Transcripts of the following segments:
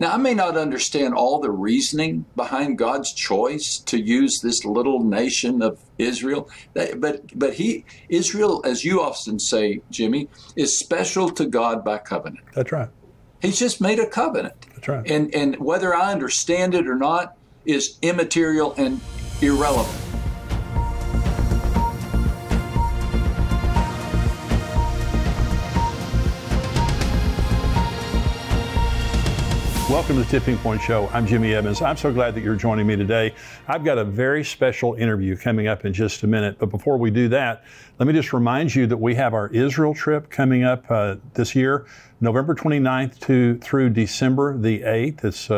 Now, I may not understand all the reasoning behind God's choice to use this little nation of Israel, but Israel, as you often say, Jimmy, is special to God by covenant. That's right. He's just made a covenant. That's right. And whether I understand it or not is immaterial and irrelevant. Welcome to the Tipping Point Show. I'm Jimmy Evans. I'm so glad that you're joining me today. I've got a very special interview coming up in just a minute. But before we do that, let me just remind you that we have our Israel trip coming up this year, November 29th through December the 8th. It's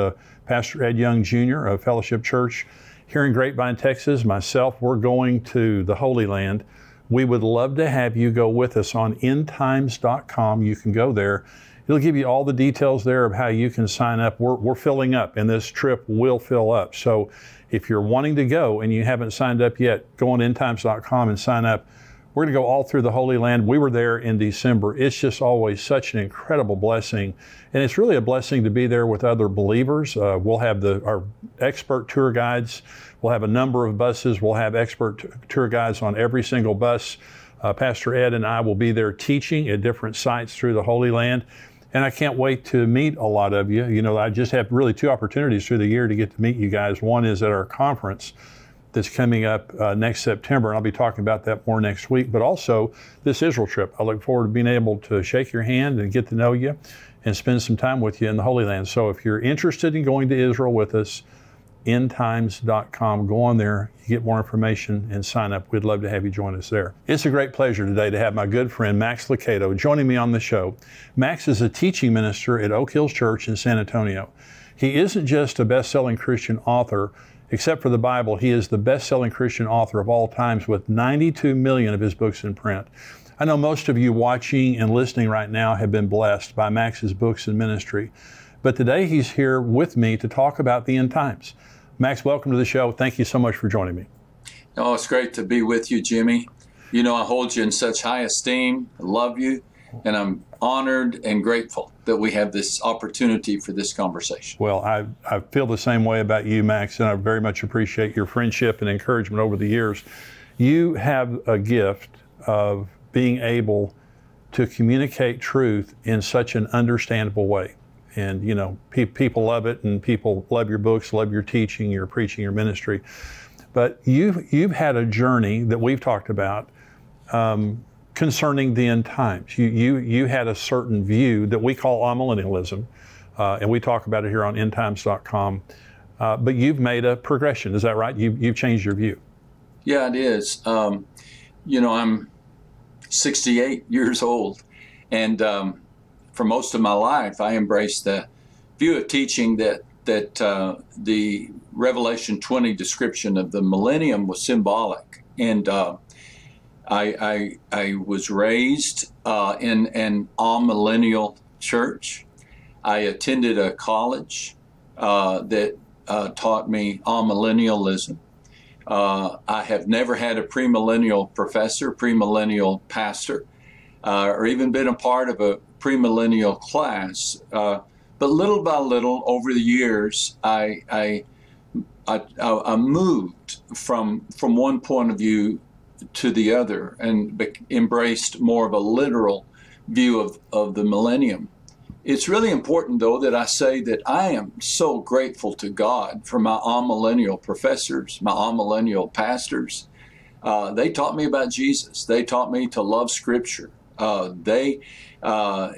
Pastor Ed Young Jr. of Fellowship Church here in Grapevine, Texas. Myself, we're going to the Holy Land. We would love to have you go with us on endtimes.com. You can go there. It'll give you all the details there of how you can sign up. We're filling up, and this trip will fill up. So if you're wanting to go and you haven't signed up yet, go on endtimes.com and sign up. We're going to go all through the Holy Land. We were there in December. It's just always such an incredible blessing. And it's really a blessing to be there with other believers. We'll have our expert tour guides. We'll have a number of buses. We'll have expert tour guides on every single bus. Pastor Ed and I will be there teaching at different sites through the Holy Land. And I can't wait to meet a lot of you. You know, I just have really two opportunities through the year to get to meet you guys. One is at our conference that's coming up next September, and I'll be talking about that more next week, but also this Israel trip. I look forward to being able to shake your hand and get to know you and spend some time with you in the Holy Land. So if you're interested in going to Israel with us, endtimes.com, go on there, you get more information and sign up. We'd love to have you join us there. It's a great pleasure today to have my good friend Max Lucado joining me on the show. Max is a teaching minister at Oak Hills Church in San Antonio. He isn't just a best-selling Christian author. Except for the Bible, he is the best-selling Christian author of all times with 92 million of his books in print. I know most of you watching and listening right now have been blessed by Max's books and ministry. But today he's here with me to talk about the end times. Max, welcome to the show. Thank you so much for joining me. Oh, it's great to be with you, Jimmy. You know, I hold you in such high esteem. I love you. And I'm honored and grateful that we have this opportunity for this conversation. Well, I feel the same way about you, Max, and I very much appreciate your friendship and encouragement over the years. You have a gift of being able to communicate truth in such an understandable way. And, you know, people love it, and people love your books, love your teaching, your preaching, your ministry. But you've had a journey that we've talked about concerning the end times. You had a certain view that we call amillennialism, and we talk about it here on endtimes.com. But you've made a progression. Is that right? You've changed your view. Yeah, it is. You know, I'm 68 years old, and for most of my life, I embraced the view of teaching that the Revelation 20 description of the millennium was symbolic. And I was raised in an all millennial church. I attended a college that taught me all millennialism. I have never had a premillennial professor, premillennial pastor, or even been a part of a premillennial class, but little by little over the years, I moved from one point of view to the other and embraced more of a literal view of the millennium. It's really important, though, that I say that I am so grateful to God for my amillennial professors, my amillennial pastors. They taught me about Jesus. They taught me to love Scripture. They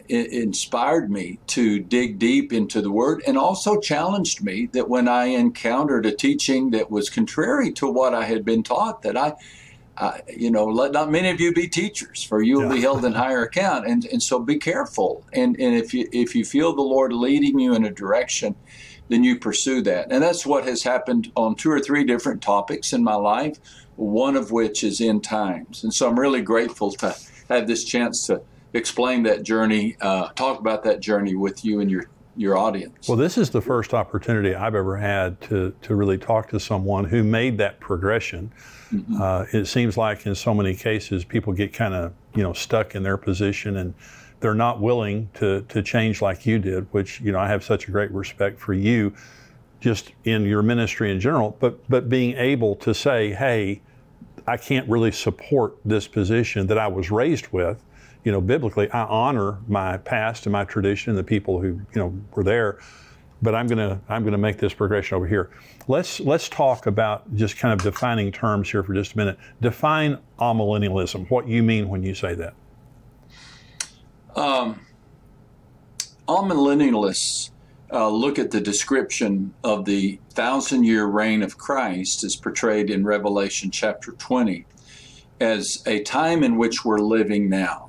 inspired me to dig deep into the Word, and also challenged me that when I encountered a teaching that was contrary to what I had been taught, that let not many of you be teachers, for you will be held in higher account. And so be careful. And if you feel the Lord leading you in a direction, then you pursue that. And that's what has happened on 2 or 3 different topics in my life, one of which is end times. And so I'm really grateful to have this chance to explain that journey, talk about that journey with you and your audience. Well, this is the first opportunity I've ever had to really talk to someone who made that progression. Mm-hmm. It seems like in so many cases, people get kind of, stuck in their position and they're not willing to change like you did, which, you know, I have such a great respect for you just in your ministry in general, but being able to say, hey, I can't really support this position that I was raised with. You know, biblically, I honor my past and my tradition, the people who, you know, were there, but I'm gonna make this progression over here. Let's talk about just kind of defining terms here for just a minute. Define amillennialism, what you mean when you say that. Amillennialists look at the description of the 1,000-year reign of Christ as portrayed in Revelation chapter 20 as a time in which we're living now.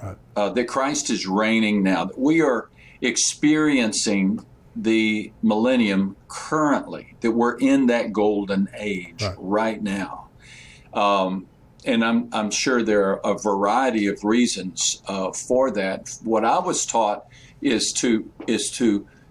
Right. That Christ is reigning now. That we are experiencing the millennium currently, that we're in that golden age right now. And I'm sure there are a variety of reasons for that. What I was taught is to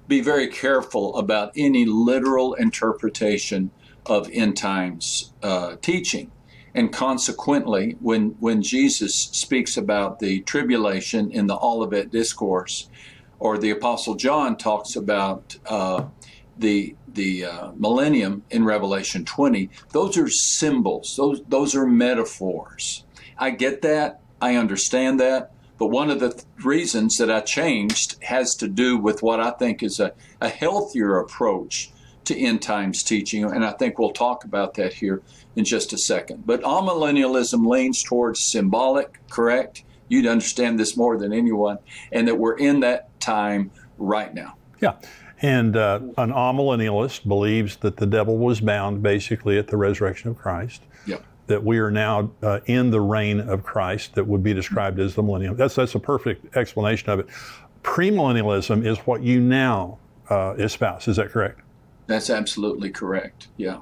be very careful about any literal interpretation of end times teaching. And consequently, when Jesus speaks about the tribulation in the Olivet Discourse, or the Apostle John talks about the millennium in Revelation 20, those are symbols. Those are metaphors. I get that. I understand that. But one of the reasons that I changed has to do with what I think is a healthier approach to end times teaching. And I think we'll talk about that here in just a second. But amillennialism leans towards symbolic, correct? You'd understand this more than anyone, and that we're in that time right now. Yeah. And an amillennialist believes that the devil was bound basically at the resurrection of Christ. Yep. That we are now in the reign of Christ that would be described as the millennium. That's a perfect explanation of it. Premillennialism is what you now espouse. Is that correct? That's absolutely correct. Yeah.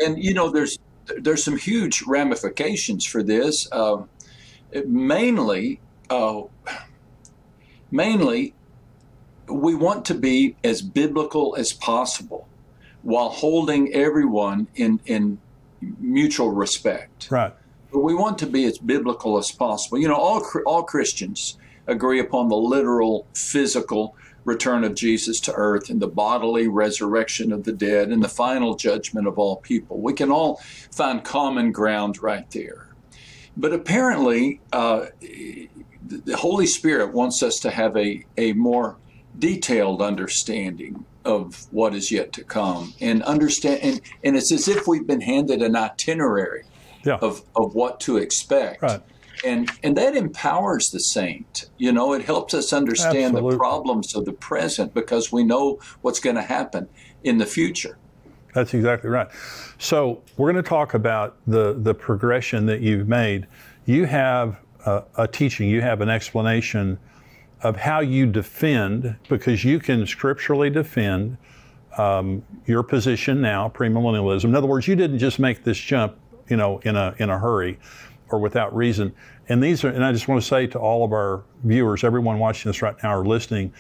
And, you know, there's some huge ramifications for this. Mainly, we want to be as biblical as possible while holding everyone in mutual respect. Right. But we want to be as biblical as possible. You know, all Christians agree upon the literal, physical return of Jesus to earth and the bodily resurrection of the dead and the final judgment of all people. We can all find common ground right there. But apparently, the Holy Spirit wants us to have a more detailed understanding of what is yet to come, and understand, and it's as if we've been handed an itinerary of what to expect. Right. And that empowers the saint. You know, it helps us understand the problems of the present because we know what's going to happen in the future. That's exactly right. So we're going to talk about the progression that you've made. You have a teaching, you have an explanation of how you defend, because you can scripturally defend your position now, premillennialism. In other words, you didn't just make this jump, you know, in a hurry or without reason. And these are, and I just want to say to all of our viewers, everyone watching this right now or listening,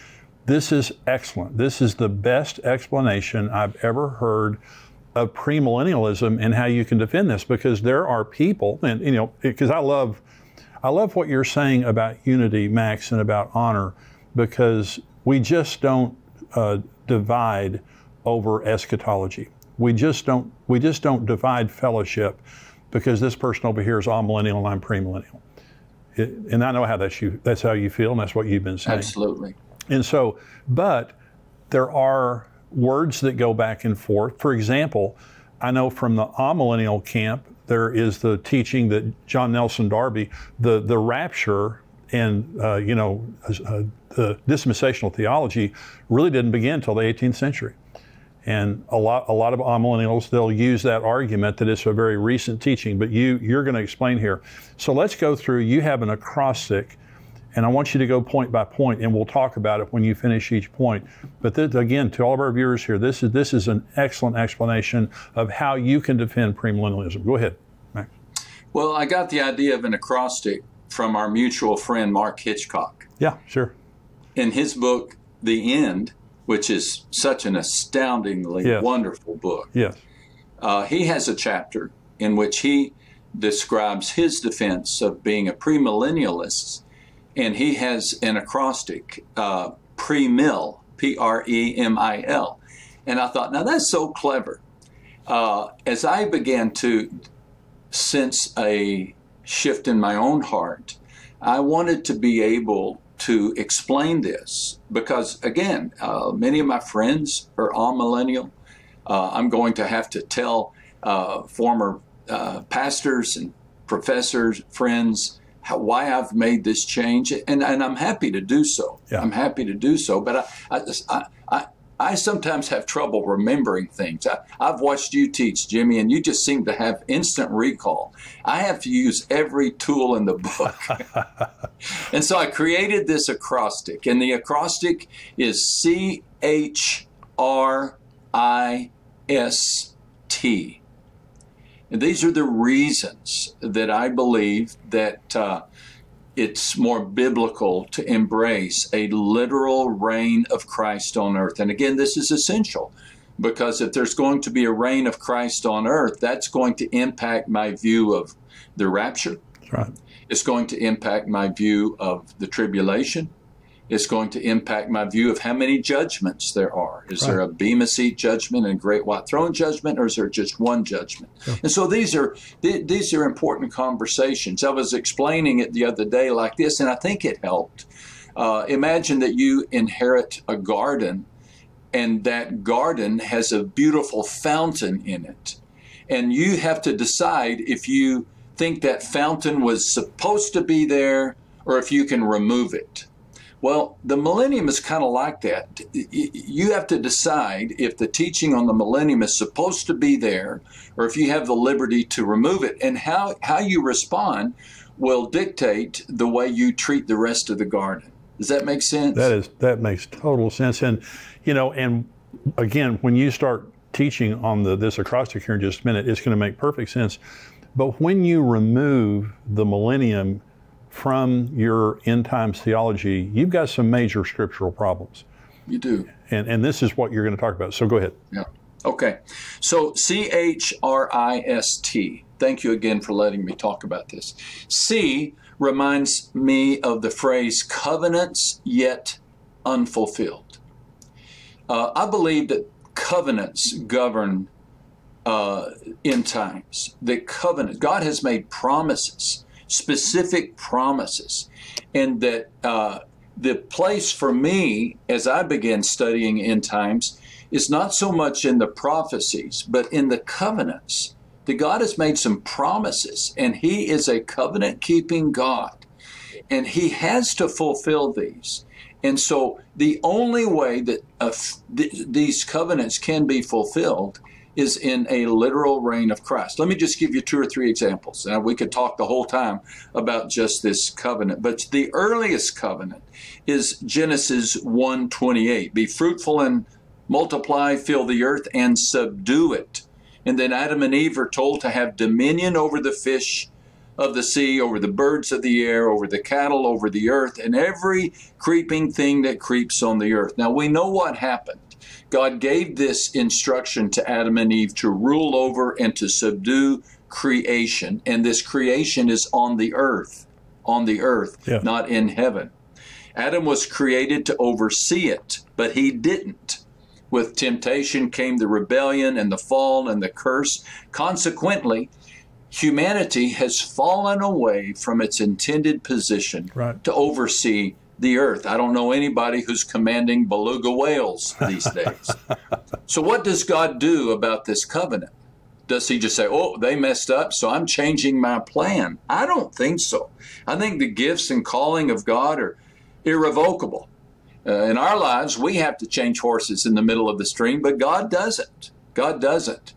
this is excellent. This is the best explanation I've ever heard of premillennialism and how you can defend this, because there are people, and you know, because I love what you're saying about unity, Max, and about honor, because we just don't divide over eschatology. We just don't divide fellowship because this person over here is all millennial and I'm premillennial. And I know how that's how you feel, and that's what you've been saying. Absolutely. And so, but there are words that go back and forth. For example, I know from the amillennial camp, there is the teaching that John Nelson Darby, the rapture and the dispensational theology really didn't begin until the 18th century. And a lot of amillennials, they'll use that argument that it's a very recent teaching, but you're going to explain here. So let's go through. You have an acrostic, and I want you to go point by point, and we'll talk about it when you finish each point. But this, again, to all of our viewers here, this is an excellent explanation of how you can defend premillennialism. Go ahead, Max. Well, I got the idea of an acrostic from our mutual friend, Mark Hitchcock. Yeah, sure. In his book, The End, which is such an astoundingly wonderful book. Yes. He has a chapter in which he describes his defense of being a premillennialist and he has an acrostic, Premill, P-R-E-M-I-L. And I thought, now that's so clever. As I began to sense a shift in my own heart, I wanted to be able to explain this because, again, many of my friends are all millennial. I'm going to have to tell former pastors and professors, friends, why I've made this change, and I'm happy to do so. Yeah. I'm happy to do so, but I sometimes have trouble remembering things. I've watched you teach, Jimmy, and you just seem to have instant recall. I have to use every tool in the book. And so I created this acrostic, and the acrostic is CHRIST. And these are the reasons that I believe that it's more biblical to embrace a literal reign of Christ on earth. And again, this is essential because if there's going to be a reign of Christ on earth, that's going to impact my view of the rapture. That's right. It's going to impact my view of the tribulation. It's going to impact my view of how many judgments there are. Is there a Bema Seat judgment and Great White Throne judgment, or is there just one judgment? Sure. And so these are important conversations. I was explaining it the other day like this, and I think it helped. Imagine that you inherit a garden, and that garden has a beautiful fountain in it. And you have to decide if you think that fountain was supposed to be there or if you can remove it. Well, the millennium is kind of like that. You have to decide if the teaching on the millennium is supposed to be there or if you have the liberty to remove it. And how you respond will dictate the way you treat the rest of the garden. Does that make sense? That makes total sense. And, and again, when you start teaching on this acrostic here in just a minute, it's going to make perfect sense. But when you remove the millennium from your end times theology, you've got some major scriptural problems. You do. And this is what you're going to talk about. So go ahead. Yeah. Okay. So CHRIST. Thank you again for letting me talk about this. C reminds me of the phrase covenants yet unfulfilled. I believe that covenants govern end times. The covenant, God has made promises, specific promises, and that the place for me as I began studying end times is not so much in the prophecies, but in the covenants. That God has made some promises, and He is a covenant-keeping God, and He has to fulfill these. And so the only way that these covenants can be fulfilled is in a literal reign of Christ. Let me just give you 2 or 3 examples. Now, we could talk the whole time about just this covenant, but the earliest covenant is Genesis 1:28. Be fruitful and multiply, fill the earth and subdue it. And then Adam and Eve are told to have dominion over the fish of the sea, over the birds of the air, over the cattle, over the earth, and every creeping thing that creeps on the earth. Now, we know what happened. God gave this instruction to Adam and Eve to rule over and to subdue creation. And this creation is on the earth, yeah, not in heaven. Adam was created to oversee it, but he didn't. With temptation came the rebellion and the fall and the curse. Consequently, humanity has fallen away from its intended position to oversee the earth. I don't know anybody who's commanding beluga whales these days. So what does God do about this covenant? Does He just say, oh, they messed up, so I'm changing my plan? I don't think so. I think the gifts and calling of God are irrevocable. In our lives, we have to change horses in the middle of the stream, but God doesn't. God doesn't.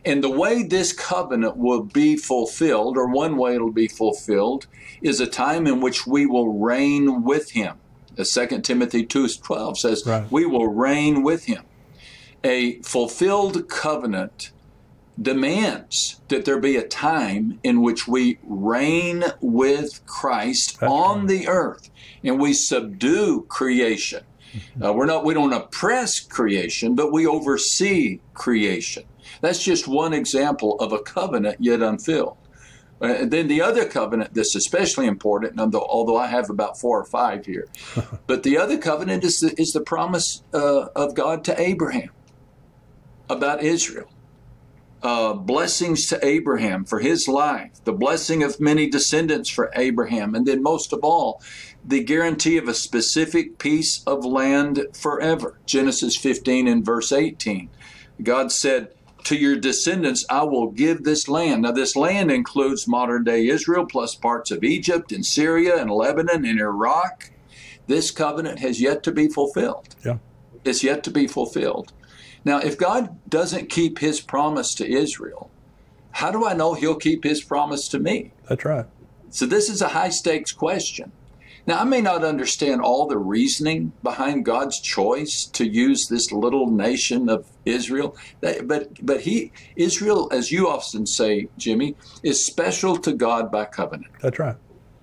And the way this covenant will be fulfilled, or one way it'll be fulfilled, is a time in which we will reign with Him. As 2 Timothy 2:12 says, we will reign with Him. A fulfilled covenant demands that there be a time in which we reign with Christ on the earth, and we subdue creation. We don't oppress creation, but we oversee creation. That's just one example of a covenant yet unfilled. Then the other covenant that's especially important, although I have about 4 or 5 here, but the other covenant is the promise of God to Abraham about Israel. Blessings to Abraham for his life, the blessing of many descendants for Abraham, and then most of all, the guarantee of a specific piece of land forever. Genesis 15 and verse 18. God said, to your descendants, I will give this land. Now, this land includes modern-day Israel, plus parts of Egypt and Syria and Lebanon and Iraq. This covenant has yet to be fulfilled. Yeah. It's yet to be fulfilled. Now, if God doesn't keep his promise to Israel, how do I know he'll keep his promise to me? That's right. So this is a high-stakes question. Now, I may not understand all the reasoning behind God's choice to use this little nation of Israel, but Israel, as you often say, Jimmy, is special to God by covenant. That's right.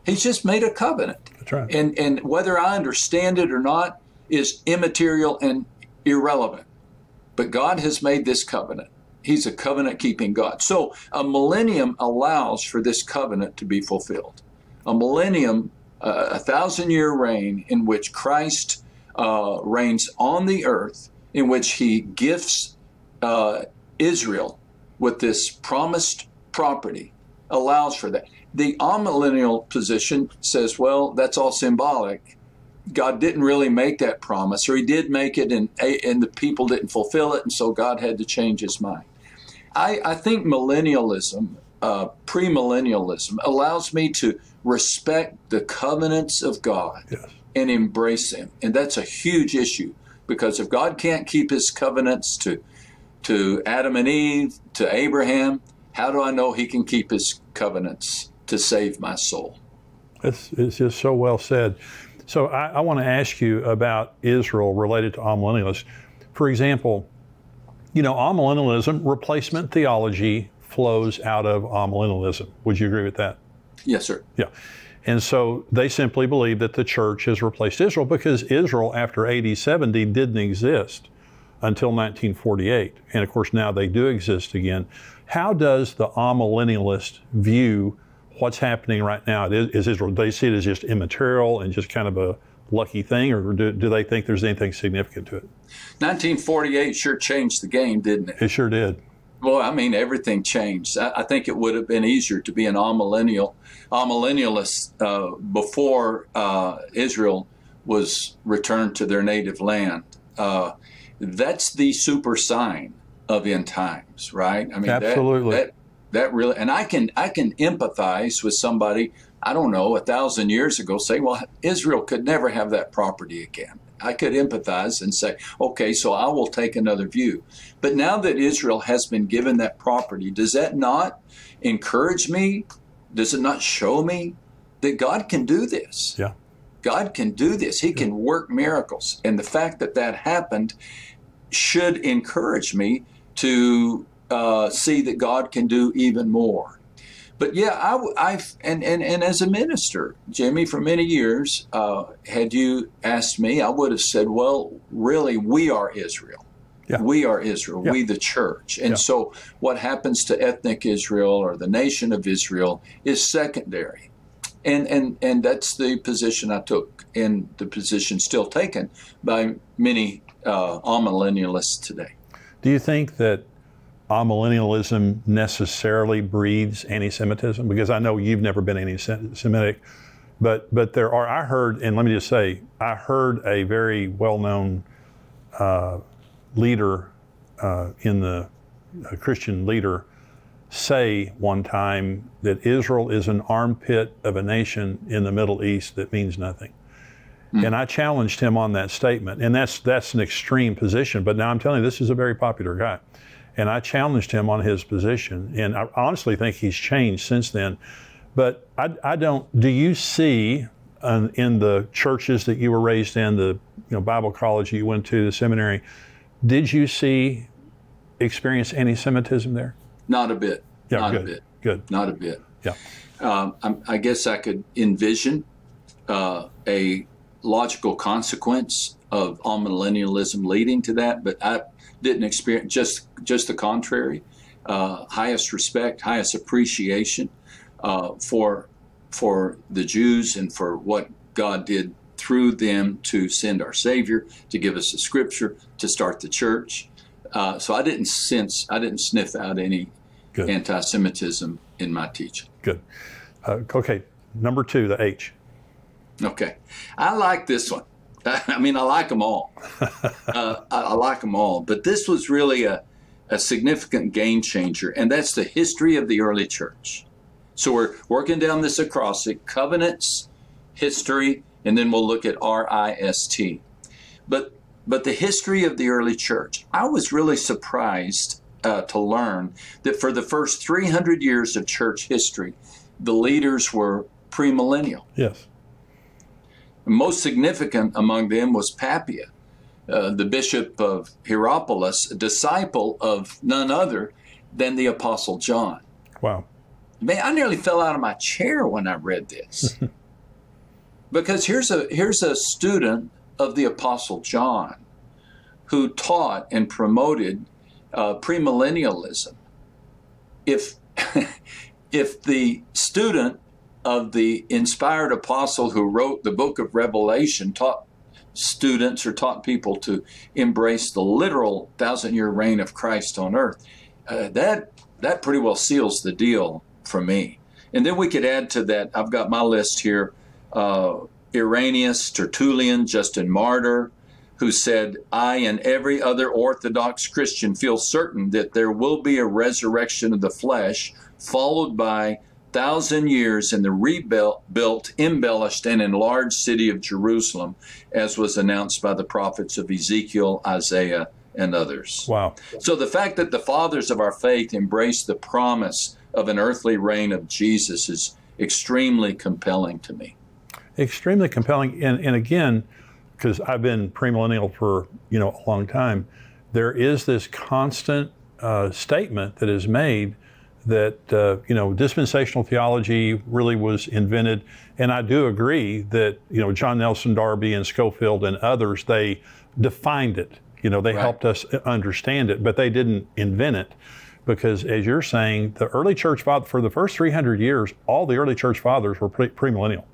He's just made a covenant. That's right. And whether I understand it or not is immaterial and irrelevant. But God has made this covenant. He's a covenant-keeping God. So a millennium allows for this covenant to be fulfilled. A millennium, a 1,000-year reign in which Christ reigns on the earth, in which he gifts Israel with this promised property, allows for that. The amillennial position says, well, that's all symbolic. God didn't really make that promise, or he did make it and the people didn't fulfill it, and so God had to change his mind. I think millennialism, premillennialism, allows me to respect the covenants of God. Yes. And embrace them. And that's a huge issue, because if God can't keep his covenants to Adam and Eve, to Abraham, how do I know he can keep his covenants to save my soul? It's just so well said. So I want to ask you about Israel related to amillennialists. For example, amillennialism, replacement theology, flows out of amillennialism. Would you agree with that? Yes, sir. Yeah. And so they simply believe that the church has replaced Israel, because Israel after AD 70 didn't exist until 1948. And of course now they do exist again. How does the amillennialist view what's happening right now? Is Israel, do they see it as just immaterial and just kind of a lucky thing, or do they think there's anything significant to it? 1948 sure changed the game, didn't it? It sure did. Well, I mean, everything changed. I think it would have been easier to be an amillennialist before Israel was returned to their native land. That's the super sign of end times, right? I mean, absolutely. That really, and I can empathize with somebody, I don't know, 1,000 years ago, say, well, Israel could never have that property again. I could empathize and say, okay, so I will take another view. But now that Israel has been given that property, does that not encourage me? Does it not show me that God can do this? Yeah. God can do this. He can work miracles. And the fact that that happened should encourage me to see that God can do even more. But yeah, and as a minister, Jimmy, for many years, had you asked me, I would have said, well, really, we are Israel. Yeah. We are Israel, we the church. And so what happens to ethnic Israel or the nation of Israel is secondary. And that's the position I took, and the position still taken by many amillennialists today. Do you think that amillennialism necessarily breeds anti-Semitism? Because I know you've never been anti-Semitic, but there are, I heard, and let me just say, I heard a very well-known leader in the Christian leader say one time that Israel is an armpit of a nation in the Middle East that means nothing. And I challenged him on that statement. And that's an extreme position, but now I'm telling you, this is a very popular guy. And I challenged him on his position, and I honestly think he's changed since then. But I don't, do you see in the churches that you were raised in, the Bible college you went to, the seminary, did you experience anti-Semitism there? Not a bit. Yeah, not good. a bit. Good. Not a bit. Yeah. I guess I could envision a logical consequence of amillennialism leading to that, but I didn't experience, just the contrary. Highest respect, highest appreciation. for the Jews and for what God did through them to send our Savior, to give us the Scripture, to start the church. So I didn't sniff out any Good. anti-Semitism in my teaching. Good. Okay, number 2, the H. Okay, I like this one. I mean, I like them all. I like them all, but this was really a significant game changer, and that's the history of the early church. So we're working down this acrostic: covenants, history, and then we'll look at RIST. But the history of the early church, I was really surprised to learn that for the first 300 years of church history, the leaders were premillennial. Yes. Most significant among them was Papia, the bishop of Hierapolis, a disciple of none other than the Apostle John. Wow. Man, I nearly fell out of my chair when I read this. Because here's a student of the Apostle John who taught and promoted premillennialism. If the student of the inspired apostle who wrote the book of Revelation taught students or taught people to embrace the literal 1,000-year reign of Christ on earth, that pretty well seals the deal for me. And then we could add to that, I've got my list here, Irenaeus, Tertullian, Justin Martyr, who said, I and every other Orthodox Christian feel certain that there will be a resurrection of the flesh, followed by 1,000 years in the rebuilt, embellished, and enlarged city of Jerusalem, as was announced by the prophets of Ezekiel, Isaiah, and others. Wow. So the fact that the fathers of our faith embraced the promise of an earthly reign of Jesus is extremely compelling to me. Extremely compelling. And again, because I've been premillennial for a long time, there is this constant statement that is made that dispensational theology really was invented, and I do agree that John Nelson Darby and Schofield and others, they defined it. They Right. helped us understand it, but they didn't invent it. Because as you're saying, the early church father, for the first 300 years, all the early church fathers were premillennial.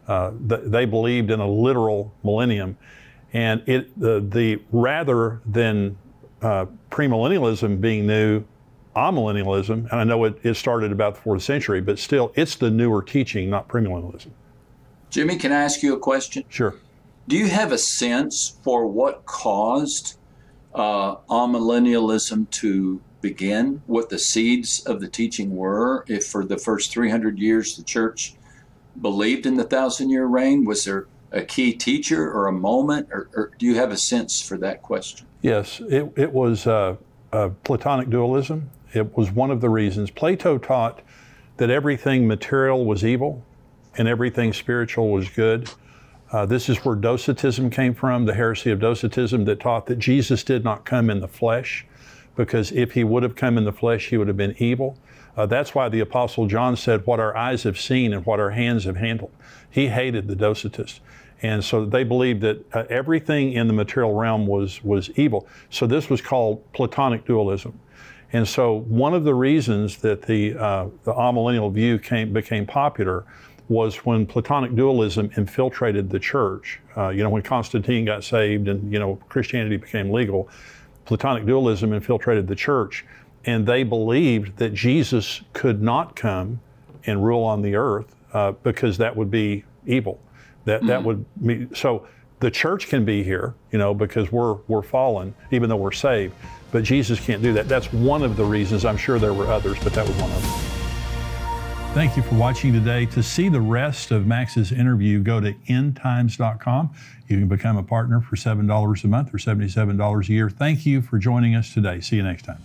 They believed in a literal millennium, and the rather than premillennialism being new, amillennialism, and I know it started about the 4th century, but still, it's the newer teaching, not premillennialism. Jimmy, can I ask you a question? Sure. Do you have a sense for what caused amillennialism to begin, what the seeds of the teaching were? If for the first 300 years the church believed in the 1,000-year reign, was there a key teacher or a moment, or do you have a sense for that question? Yes, it was Platonic dualism. It was one of the reasons. Plato taught that everything material was evil and everything spiritual was good. This is where Docetism came from, the heresy of Docetism that taught that Jesus did not come in the flesh, because if he would have come in the flesh, he would have been evil. That's why the Apostle John said, what our eyes have seen and what our hands have handled. He hated the Docetists. And so they believed that everything in the material realm was evil. So this was called Platonic dualism. And so one of the reasons that the amillennial view became popular was when Platonic dualism infiltrated the church. When Constantine got saved and Christianity became legal, Platonic dualism infiltrated the church, and they believed that Jesus could not come and rule on the earth because that would be evil. That would mean, so the church can be here, because we're fallen, even though we're saved, but Jesus can't do that. That's one of the reasons. I'm sure there were others, but that was one of them. Thank you for watching today. To see the rest of Max's interview, go to endtimes.com. You can become a partner for $7 a month or $77 a year. Thank you for joining us today. See you next time.